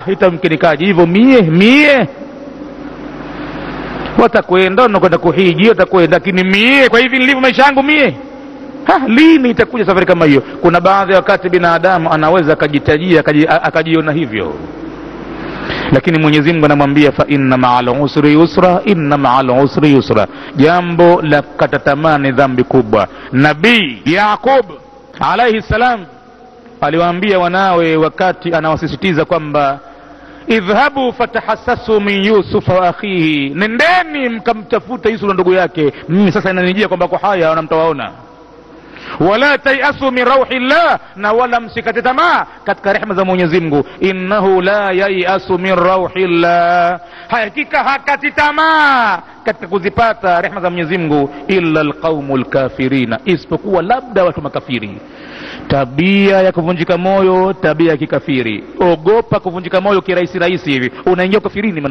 itamkinikaje hivyo mie watakwenda unakwenda kuhiji watakwenda, lakini mie kwa hivi nilivyo maisha yangu mie lini itakuja safari kama hiyo? Kuna baadhi ya wakati binadamu anaweza akajitajia akajiona hivyo, lakini Mwenyezi Mungu anamwambia fa inna ma'al usri yusra, inna ma'al usri yusra. Jambo la katatamani dhambi kubwa. Nabii Yaqub alayhi salam aliwaambia wanawe wakati anawasisitiza kwamba idhhabu fatahassasu min Yusuf wa akhihi, nendeni mkamtafuta Yusuf na ndugu yake, mimi sasa inanijia kwamba kwa haya wanamtawaona. Wala tayasu min rauhillah, na wala msikate tamaa katika rehema za Mwenyezi Mungu. Innahu la yayasu min rauhillah, hakika hakati tamaa katika kuzipata rehema za Mwenyezi Mungu illa alqaumul kafirina, isipokuwa labda watu makafiri. Tabia ya kuvunjika moyo, tabia ya kikafiri. Ogopa kuvunjika moyo kirahisi rahisi hivi, unaingia kafirini.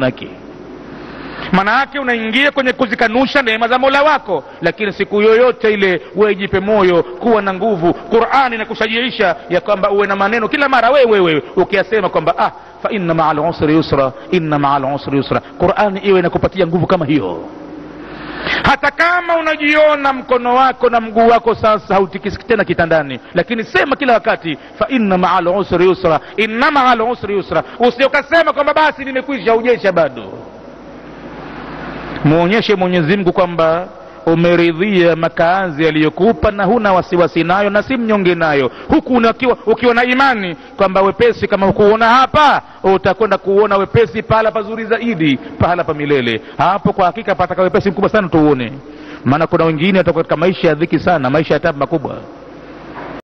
Manake unaingia kwenye kuzikanusha neema za Mola wako. Lakini siku yoyote ile wewe jipe moyo, kuwa na nguvu. Qur'ani inakushajiisha ya kwamba uwe na maneno kila mara wewe ukiyasema kwamba fa inna ma'al usri yusra, inna ma'al usri yusra. Qur'ani iwe inakupatia nguvu kama hiyo. Hata kama unajiona mkono wako na mguu wako sasa hautikisiki tena kitandani, lakini sema kila wakati fa inna ma'al usri yusra, inna ma'al usri yusra. Usiokasema kwamba basi nimekwisha, ujesha bado. Muonyeshe Mwenyezi Mungu kwamba umeridhia makazi aliyokupa na huna wasiwasi nayo na si mnyonge nayo. Huku ukiwa na imani kwamba wepesi kama ukuona hapa, utakwenda kuona wepesi pahala pazuri zaidi, pahala pa milele. Hapo kwa hakika pataka wepesi mkubwa sana tuone. Maana kuna wengine watakuwa katika maisha ya dhiki sana, maisha ya taabu makubwa.